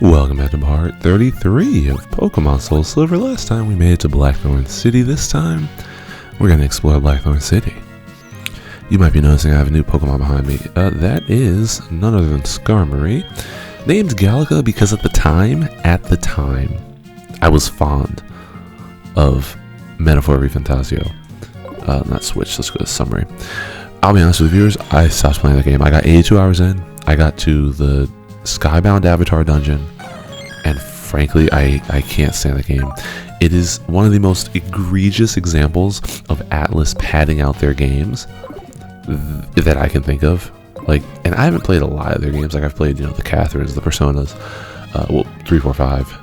Welcome back to part 33 of Pokemon Soul Silver. Last time we made it to Blackthorn City. This time, we're going to explore Blackthorn City. You might be noticing I have a new Pokemon behind me. That is none other than Skarmory. Named Gallica because at the time, I was fond of Metaphor Refantasio. Not Switch, let's go to Summary. I'll be honest with viewers, I stopped playing the game. I got 82 hours in. I got to the Skybound Avatar Dungeon, and frankly, I can't stand the game. It is one of the most egregious examples of Atlus padding out their games that I can think of. Like, and I haven't played a lot of their games. Like, I've played, the Catherines, the Personas, 3, 4, 5,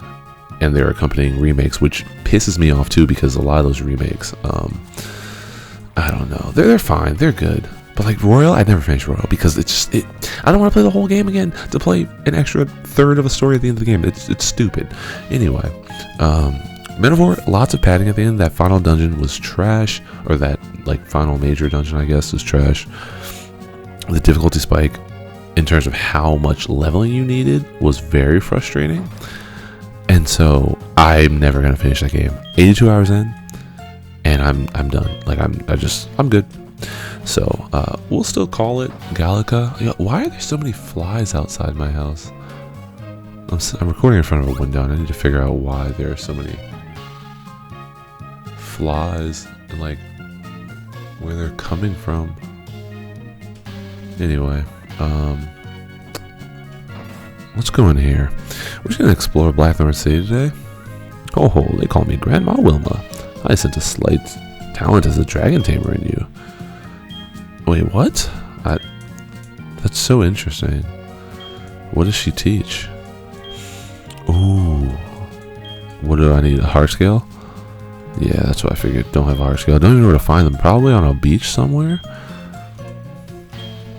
and their accompanying remakes, which pisses me off too because a lot of those remakes, I don't know, they're fine, they're good. But like Royal, I'd never finish Royal because I don't want to play the whole game again to play an extra third of a story at the end of the game. It's stupid. Anyway, Metaphor, lots of padding at the end. That final dungeon was trash, or that like final major dungeon, I guess, was trash. The difficulty spike in terms of how much leveling you needed was very frustrating, and so I'm never gonna finish that game. 82 hours in, and I'm done. Like I'm good. So, we'll still call it Gallica. Why are there so many flies outside my house? I'm recording in front of a window and I need to figure out why there are so many flies and like where they're coming from. Anyway, let's go in here. We're just gonna explore Blackthorn City today. Oh, they call me Grandma Wilma. I sense a slight talent as a dragon tamer in you. Wait, what? That's so interesting. What does she teach? Ooh. What do I need? A heart scale? Yeah, that's what I figured. Don't have a heart scale. Don't even know where to find them. Probably on a beach somewhere.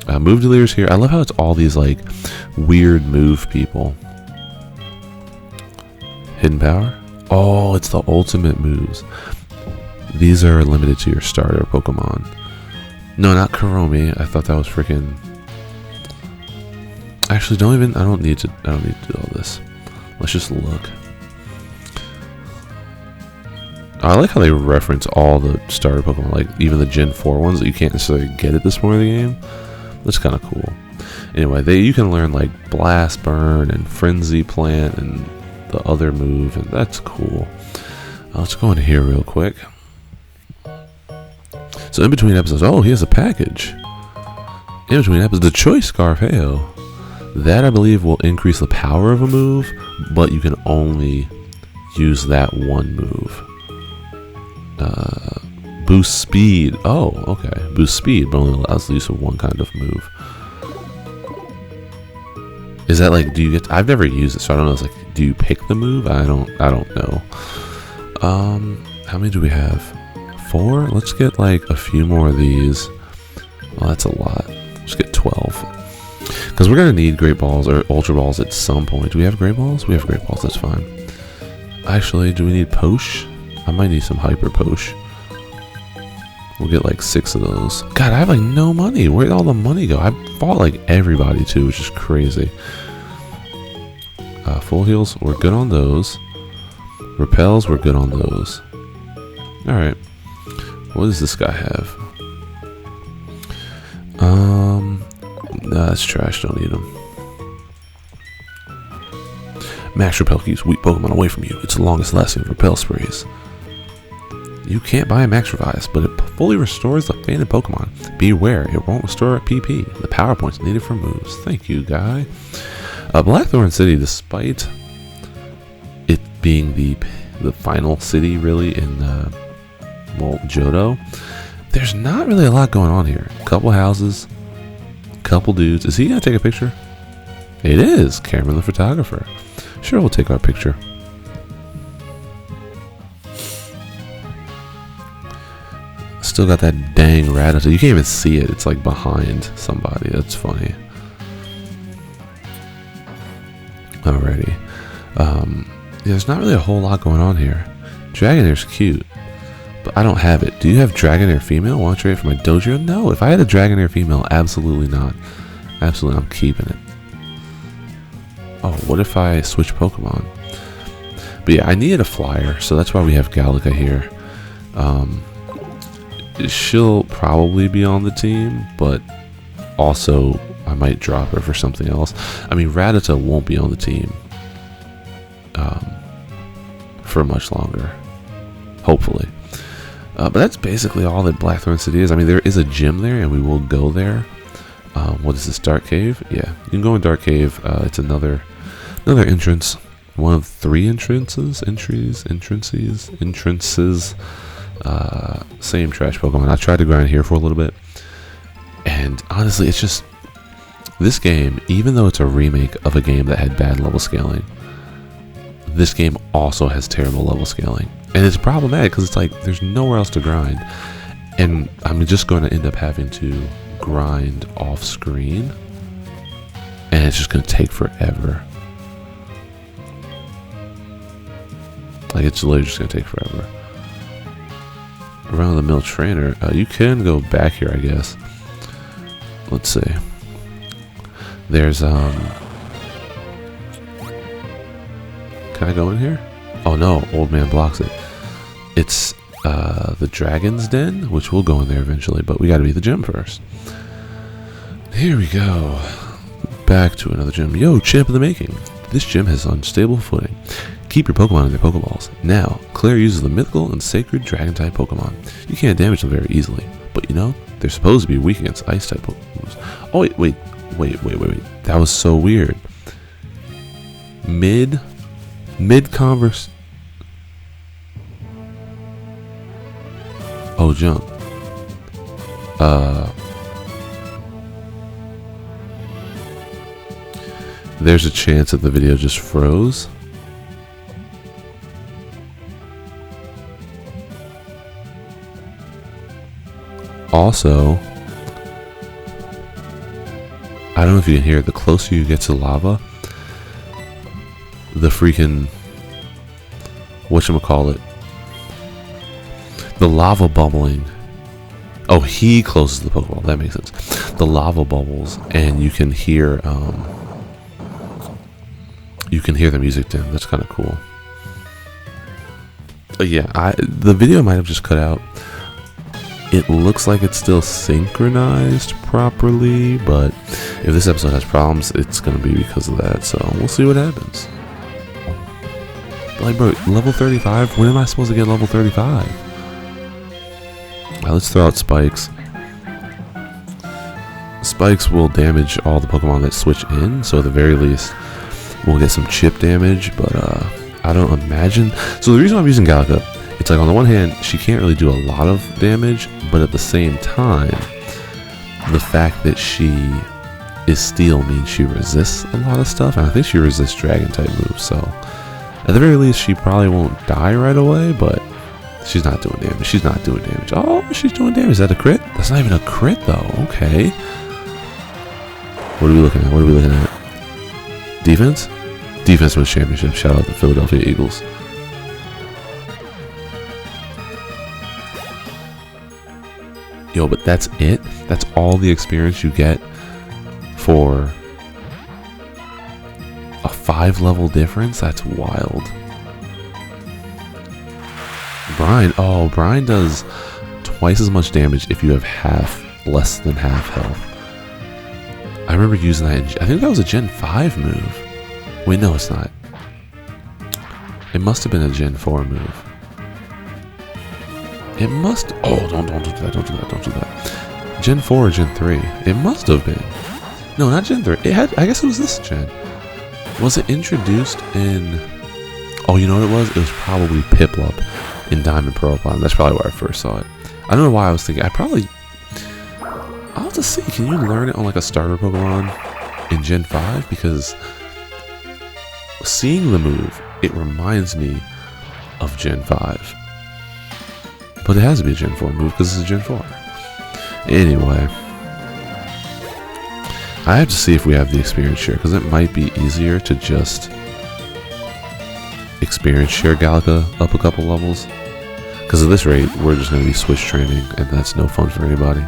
Move dealers here. I love how it's all these like weird move people. Hidden power? Oh, it's the ultimate moves. These are limited to your starter Pokemon. No, not Kuromi. I thought that was freaking. Actually, I don't need to do all this. Let's just look. I like how they reference all the starter Pokemon, like even the Gen 4 ones that you can't necessarily get at this point of the game. That's kind of cool. Anyway, you can learn like Blast Burn and Frenzy Plant and the other move, and that's cool. Let's go into here real quick. So in between episodes, he has a package. In between episodes, the Choice Scarf, heyo. That I believe will increase the power of a move, but you can only use that one move. Boost speed. Oh, okay. Boost speed, but only allows the use of one kind of move. Is that like? Do you get? I've never used it, so I don't know. It's like, do you pick the move? I don't know. How many do we have? 4? Let's get like a few more of these. Oh, that's a lot. Let's get 12. Because we're going to need Great Balls or Ultra Balls at some point. Do we have Great Balls? We have Great Balls, that's fine. Actually, do we need Posh? I might need some Hyper Posh. We'll get like 6 of those. God, I have like no money. Where'd all the money go? I fought like everybody too, which is crazy. Full heals, we're good on those. Repels, we're good on those. Alright. What does this guy have? Nah, that's trash. Don't need him. Max Repel keeps weak Pokemon away from you. It's the longest lasting Repel sprays. You can't buy a Max Revive, but it fully restores the fainted Pokemon. Beware, it won't restore a PP. The power points needed for moves. Thank you, guy. Blackthorn City, despite it being the final city, really, in Johto, there's not really a lot going on here. Couple houses, couple dudes. Is he gonna take a picture? It is Cameron the photographer. Sure, we'll take our picture. Still got that dang Rattata. You can't even see it. It's like behind somebody. That's funny. Alrighty. Yeah, there's not really a whole lot going on here. Dragonair's cute, but I don't have it. Do you have Dragonair female? Want to trade it for my Dojo? No. If I had a Dragonair female, absolutely not. Absolutely, I'm keeping it. Oh, what if I switch Pokemon? But yeah, I needed a flyer, so that's why we have Gallica here. She'll probably be on the team, but also I might drop her for something else. I mean, Rattata won't be on the team for much longer, hopefully. But that's basically all that Blackthorn City is. I mean, there is a gym there, and we will go there. What is this, Dark Cave? Yeah, you can go in Dark Cave. It's another entrance. One of 3 entrances. Same trash Pokemon. I tried to grind here for a little bit, and honestly, it's just this game. Even though it's a remake of a game that had bad level scaling, this game also has terrible level scaling, and it's problematic because it's like there's nowhere else to grind, and I'm just going to end up having to grind off screen, and it's just going to take forever. Like, it's literally just going to take forever. Around the mill trainer, you can go back here, I guess. Let's see. There's can I go in here? Oh no, old man blocks it. It's the Dragon's Den, which we'll go in there eventually, but we gotta be the gym first. Here we go. Back to another gym. Yo, champ of the making. This gym has unstable footing. Keep your Pokemon in their Pokeballs. Now, Claire uses the mythical and sacred Dragon-type Pokemon. You can't damage them very easily, but you know, they're supposed to be weak against Ice-type Pokemon. Oh, wait. That was so weird. Mid-converse. Oh, jump. There's a chance that the video just froze. Also, I don't know if you can hear it, the closer you get to lava, the freaking, whatchamacallit, the lava bubbling. Oh, he closes the Pokeball, that makes sense. The lava bubbles, and you can hear the music dim. That's kind of cool. Yeah, the video might have just cut out. It looks like it's still synchronized properly, but if this episode has problems, it's going to be because of that, so we'll see what happens. Like, bro, level 35? When am I supposed to get level 35? Now, let's throw out Spikes. Spikes will damage all the Pokemon that switch in, so at the very least, we'll get some chip damage, but I don't imagine... So the reason I'm using Gallica, it's like on the one hand, she can't really do a lot of damage, but at the same time, the fact that she is steel means she resists a lot of stuff, and I think she resists dragon type moves, so at the very least she probably won't die right away, but she's not doing damage. Oh, she's doing damage. Is that a crit? That's not even a crit though. Okay. What are we looking at? Defense? Defense wins championship. Shout out to Philadelphia Eagles. Yo, but that's it? That's all the experience you get for a 5-level difference? That's wild. Brine does twice as much damage if you have less than half health. I remember using that I think that was a Gen 5 move. Wait, no, it's not. It must have been a Gen 4 move. It must... Oh, don't do that. Gen 4 or Gen 3? It must have been. No, not Gen 3. It had... I guess it was this gen. Was it introduced in... Oh, you know what it was? It was probably Piplup in Diamond Pearl Prime. That's probably where I first saw it. I don't know why I was thinking... I'll have to see. Can you learn it on like a starter Pokemon in Gen 5? Because seeing the move, it reminds me of Gen 5. But it has to be a Gen 4 move because it's a Gen 4. Anyway, I have to see if we have the experience share because it might be easier to just experience share Gallica up a couple levels. Because at this rate, we're just going to be switch training and that's no fun for anybody.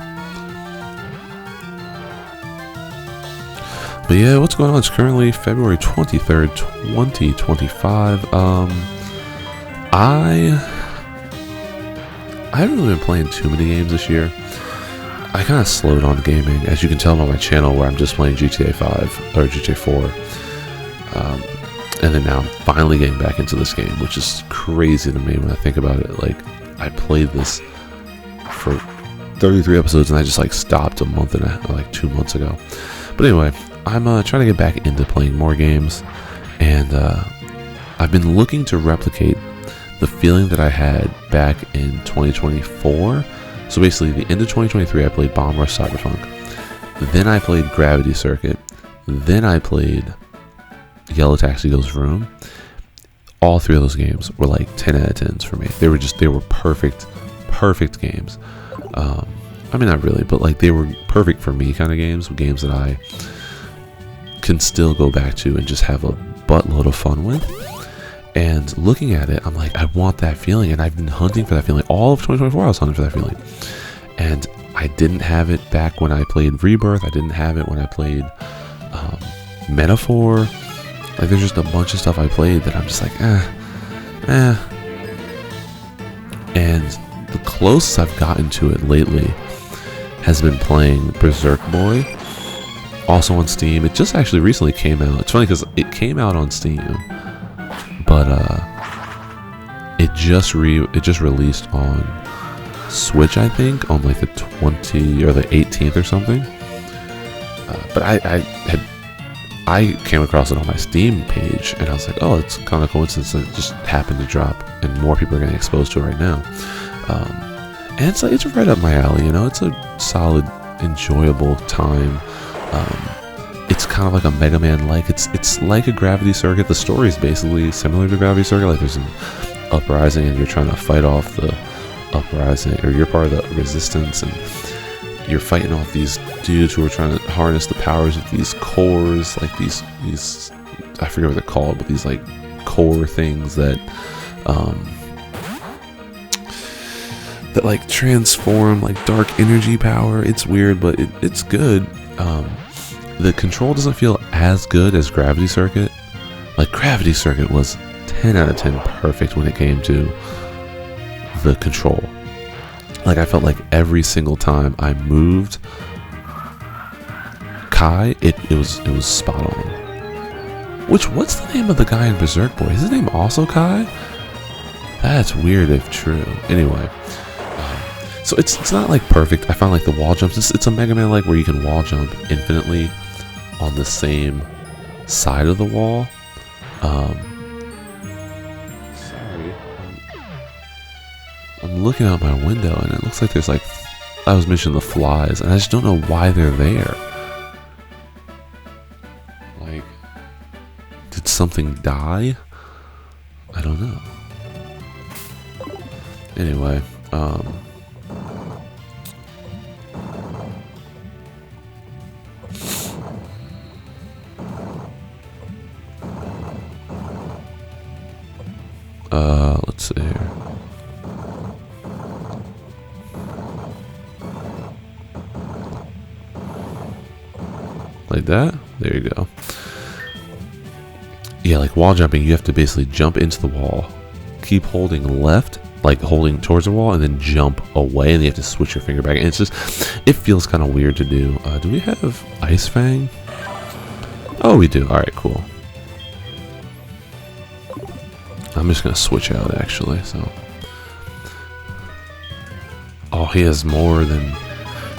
But yeah, what's going on? It's currently February 23rd, 2025. I haven't really been playing too many games this year. I kind of slowed on gaming, as you can tell on my channel, where I'm just playing GTA 5 or GTA 4. And then now I'm finally getting back into this game, which is crazy to me when I think about it. Like, I played this for 33 episodes and I just like stopped a month and like 2 months ago. But anyway, I'm trying to get back into playing more games, and I've been looking to replicate the feeling that I had back in 2024. So basically, the end of 2023, I played Bomb Rush Cyberpunk. Then I played Gravity Circuit. Then I played Yellow Taxi Goes Vroom. All three of those games were like 10 out of 10s for me. They were perfect games. I mean, not really, but like they were perfect for me kind of games that I can still go back to and just have a buttload of fun with. And looking at it, I'm like, I want that feeling, and I've been hunting for that feeling. All of 2024, I was hunting for that feeling. And I didn't have it back when I played Rebirth. I didn't have it when I played Metaphor. Like, there's just a bunch of stuff I played that I'm just like, And the closest I've gotten to it lately has been playing Berserk Boy, also on Steam. It just actually recently came out. It's funny because it came out on Steam, but it just released on Switch, I think, on like the 20th or the 18th or something. But I came across it on my Steam page, and I was like, oh, it's kind of a coincidence that it just happened to drop, and more people are getting exposed to it right now. And it's right up my alley, you know. It's a solid, enjoyable time. It's kind of like a Mega Man, like it's like a Gravity Circuit. The story is basically similar to Gravity Circuit. Like, there's an uprising, and you're trying to fight off the uprising, or you're part of the resistance, and you're fighting off these dudes who are trying to harness the powers of these cores, like these I forget what they're called, but these like core things that that like transform like dark energy power. It's weird, but it's good. The control doesn't feel as good as Gravity Circuit. Like, Gravity Circuit was 10 out of 10 perfect when it came to the control. Like, I felt like every single time I moved Kai, it was spot on. What's the name of the guy in Berserk Boy? Is his name also Kai? That's weird if true. Anyway, so it's not like perfect. I found like the wall jumps. It's a Mega Man like where you can wall jump infinitely on the same side of the wall. Sorry, I'm looking out my window and it looks like there's like, I was mentioning the flies, and I just don't know why they're there. Like, did something die? I don't know. Anyway, let's see here. Like that? There you go. Yeah, like wall jumping, you have to basically jump into the wall, keep holding left, like holding towards the wall, and then jump away, and you have to switch your finger back. And it's just, it feels kind of weird to do. Do we have Ice Fang? Oh, we do. Alright, cool. I'm just gonna switch out actually, so. Oh, he has more than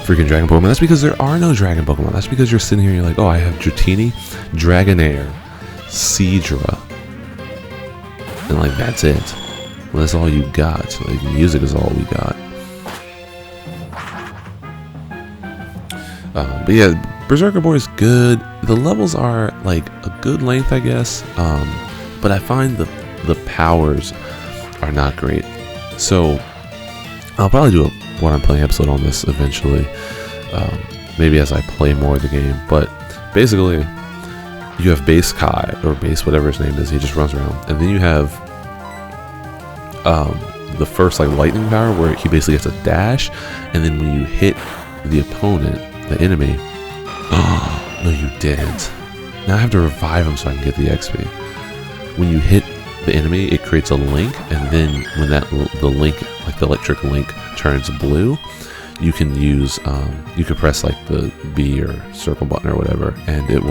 freaking Dragon Pokemon. That's because there are no Dragon Pokemon. That's because you're sitting here and you're like, oh, I have Dratini, Dragonair, Seadra, and like that's it. Well, that's all you got. Like, music is all we got. But yeah, Berserker Boy is good. The levels are like a good length, I guess. But I find the powers are not great. So I'll probably do a What I'm Playing episode on this eventually. Maybe as I play more of the game. But basically, you have base Kai, or base whatever his name is. He just runs around, and then you have the first like lightning power, where he basically gets a dash, and then when you hit the opponent, the enemy, oh no, you didn't. Now I have to revive them so I can get the XP. When you hit the enemy, it creates a link, and then when the link, like the electric link, turns blue, you can use you can press like the B or circle button or whatever, and it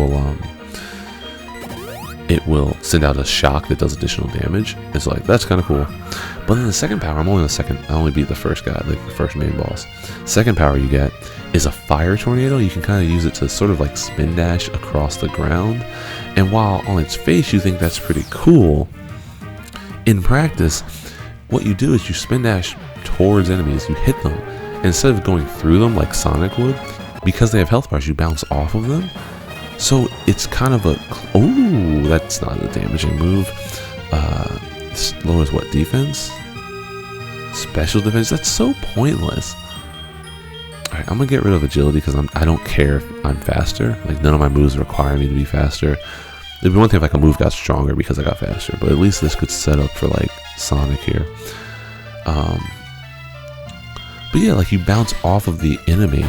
will send out a shock that does additional damage. It's like, that's kind of cool. But then the second power, I only beat the first guy, like the first main boss. Second power you get is a fire tornado. You can kind of use it to sort of like spin dash across the ground. And while on its face you think that's pretty cool, in practice, what you do is you spin dash towards enemies, you hit them, and instead of going through them like Sonic would, because they have health bars, you bounce off of them. So it's kind of a, oh, that's not a damaging move. Lowers what, defense? Special defense? That's so pointless. Alright, I'm gonna get rid of agility because I don't care if I'm faster. Like, none of my moves require me to be faster. It'd be one thing if like a move got stronger because I got faster, but at least this could set up for like Sonic here. But yeah, like you bounce off of the enemy,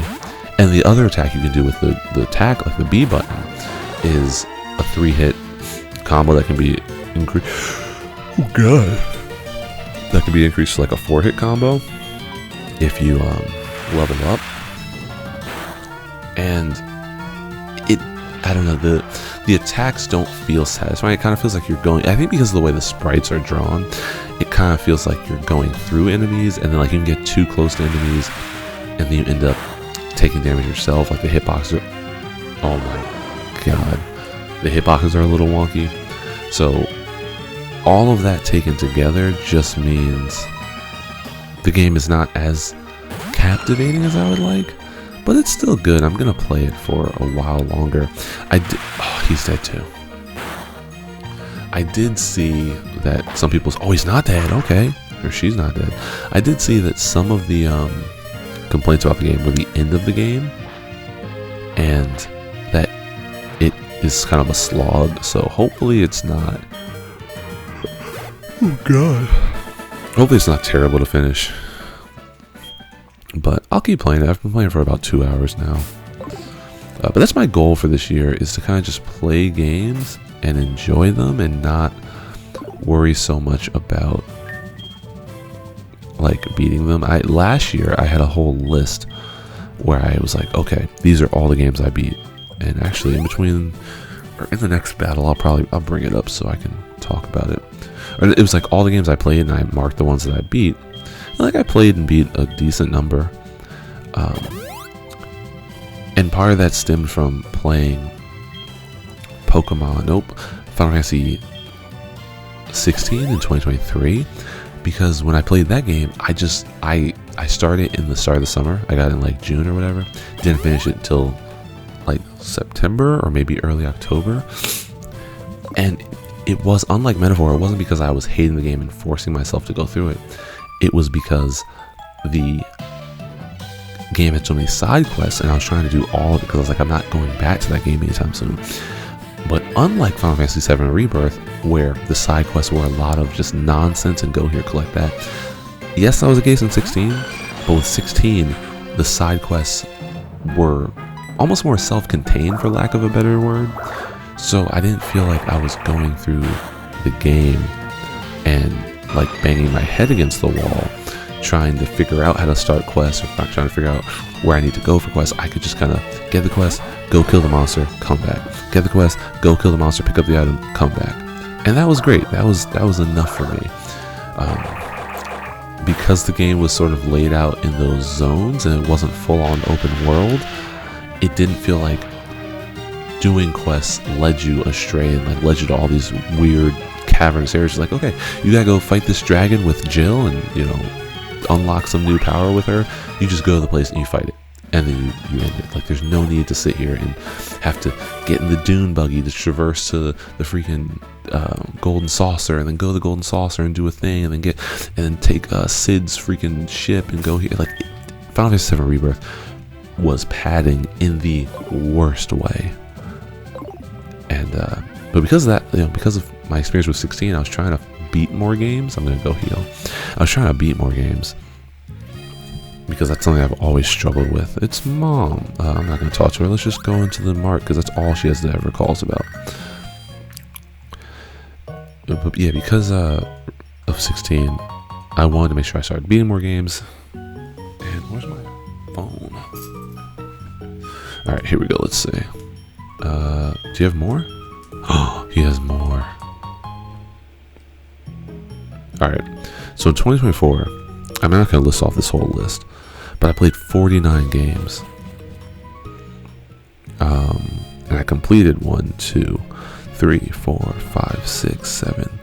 and the other attack you can do with the attack, like the B button, is a 3-hit combo that can be increased. Oh god, that can be increased to like a 4-hit combo if you level up. And I don't know, the attacks don't feel satisfying. It kind of feels like you're going, I think because of the way the sprites are drawn, it kind of feels like you're going through enemies, and then like you can get too close to enemies and then you end up taking damage yourself. Like the hitboxes are, oh my god, the hitboxes are a little wonky. So all of that taken together just means the game is not as captivating as I would like, but it's still good. I'm gonna play it for a while longer. Oh, he's dead too. I did see that some people's, oh, he's not dead, okay, or she's not dead. I did see that some of the complaints about the game were the end of the game, and that it is kind of a slog. So hopefully it's not. Oh god. Hopefully it's not terrible to finish. But I'll keep playing it. I've been playing for about 2 hours now. But that's my goal for this year, is to kind of just play games and enjoy them and not worry so much about like beating them. Last year I had a whole list where I was like, okay, these are all the games I beat. And actually in between, or in the next battle, I'll bring it up so I can talk about it. Or it was like all the games I played, and I marked the ones that I beat. And like I played and beat a decent number. And part of that stemmed from playing Final Fantasy 16 in 2023, because when I played that game, I started in the start of the summer. I got in like June or whatever. Didn't finish it until like September or maybe early October. And it was, unlike Metaphor, it wasn't because I was hating the game and forcing myself to go through it. It was because the game had so many side quests, and I was trying to do all of it because I was like, I'm not going back to that game anytime soon. But unlike Final Fantasy VII Rebirth, where the side quests were a lot of just nonsense and go here, collect that. Yes, that was the case in 16, but with 16, the side quests were almost more self-contained, for lack of a better word. So I didn't feel like I was going through the game and like banging my head against the wall trying to figure out how to start quests, or trying to figure out where I need to go for quests. I could just kind of get the quest, go kill the monster, come back. Get the quest, go kill the monster, pick up the item, come back. And that was great. That was enough for me. Because the game was sort of laid out in those zones and it wasn't full-on open world, it didn't feel like doing quests led you astray and like led you to all these weird cavernous areas. Like, okay, you gotta go fight this dragon with Jill and, you know, unlock some new power with her. You just go to the place and you fight it, and then you end it. Like, there's no need to sit here and have to get in the dune buggy to traverse to the freaking golden saucer, and then go to the golden saucer and do a thing, and then take Sid's freaking ship and go here. Like, Final Fantasy VII Rebirth was padding in the worst way. And but because of that, you know, because of my experience with 16, I was trying to beat more games. I'm gonna go heal. I was trying to beat more games, because that's something I've always struggled with. It's Mom. I'm not going to talk to her. Let's just go into the mart because that's all she has to ever calls about. But yeah, because of 16, I wanted to make sure I started beating more games. And where's my phone? Alright, here we go. Let's see. Do you have more? Oh, he has more. Alright, so in 2024, I'm not going to list off this whole list, but I played 49 games. And I completed 1, 2, 3, 4, 5, 6, 7,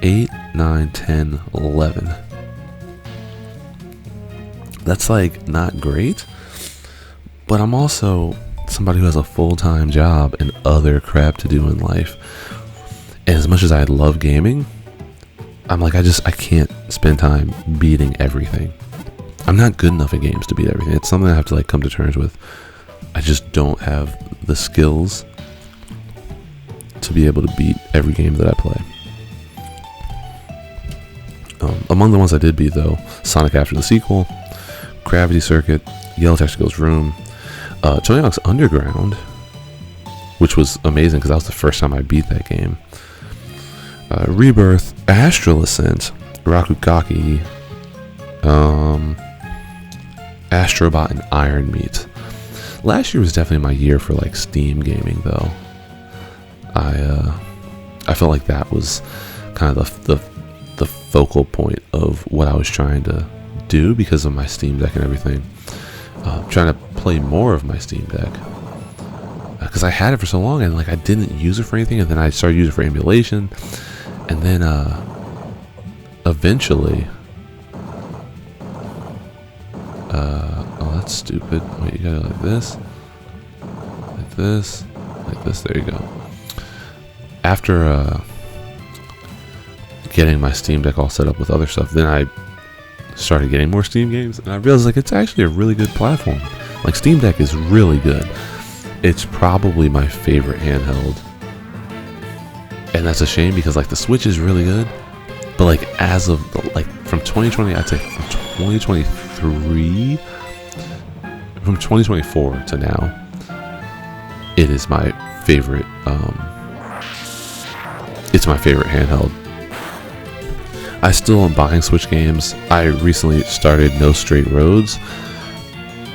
8, 9, 10, 11. That's like not great, but I'm also somebody who has a full-time job and other crap to do in life. And as much as I love gaming, I'm like, I can't spend time beating everything. I'm not good enough at games to beat everything. It's something I have to like come to terms with. I just don't have the skills to be able to beat every game that I play. Among the ones I did beat though, Sonic After the Sequel, Gravity Circuit, Yellow Tactical's Room, Tony Hawk's Underground, which was amazing because that was the first time I beat that game. Rebirth, Astral Ascent, Rakugaki, Astrobot, and Iron Meat. Last year was definitely my year for like Steam gaming though. I felt like that was kind of the focal point of what I was trying to do because of my Steam Deck and everything. Trying to play more of my Steam Deck because I had it for so long and like I didn't use it for anything, and then I started using it for emulation, and then eventually oh, that's stupid. Wait, you gotta like this, like this, like this. There you go. After getting my Steam Deck all set up with other stuff, then I started getting more Steam games, and I realized like it's actually a really good platform. Like Steam Deck is really good. It's probably my favorite handheld, and that's a shame because like the Switch is really good, but like as of like from 2020, I'd say from 2023, from 2024 to now, it is my favorite. It's my favorite handheld. I still am buying Switch games. I recently started No Straight Roads.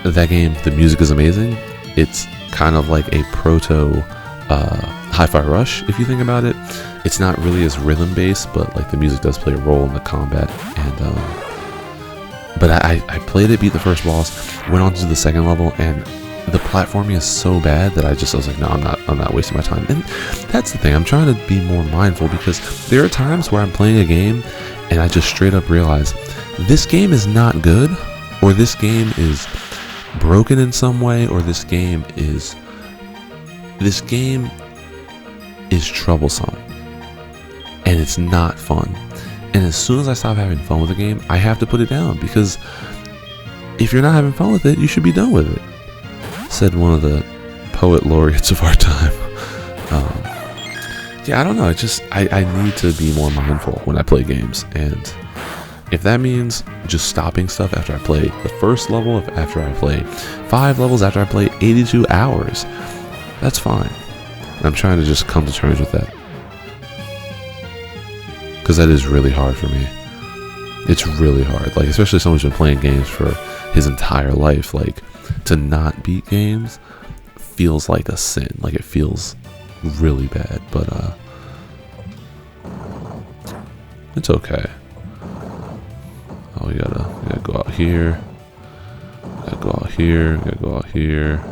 That game, the music is amazing. It's kind of like a proto Hi-Fi Rush, if you think about it. It's not really as rhythm-based, but like the music does play a role in the combat. And but I played it, beat the first boss, went on to the second level, and the platforming is so bad that I was like, no, I'm not wasting my time. And that's the thing. I'm trying to be more mindful because there are times where I'm playing a game and I just straight up realize this game is not good, or this game is broken in some way, or this game is troublesome and it's not fun. And as soon as I stop having fun with a game, I have to put it down, because if you're not having fun with it, you should be done with it, said one of the poet laureates of our time. Yeah, I don't know. I need to be more mindful when I play games, and if that means just stopping stuff after I play the first level, after I play 5 levels, after I play 82 hours, that's fine. And I'm trying to just come to terms with that, because that is really hard for me. It's really hard, like especially someone who's been playing games for his entire life. Like, to not beat games feels like a sin. Like, it feels really bad, but it's okay. Oh, you gotta go out here, gotta go out here, gotta go out here.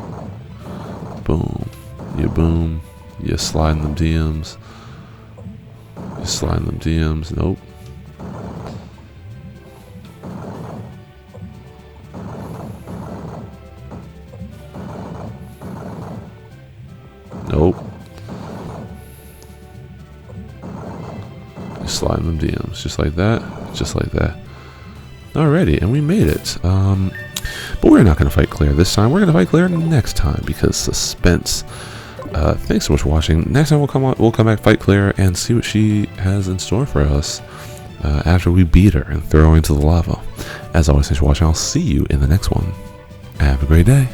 Boom, you sliding them DMs, nope. Nope. Just sliding them DMs, just like that, just like that. Alrighty, and we made it. But we're not going to fight Claire this time. We're going to fight Claire next time, because suspense. Thanks so much for watching. Next time we'll come back, fight Claire, and see what she has in store for us. after we beat her and throw her into the lava. As always, thanks for watching. I'll see you in the next one. Have a great day.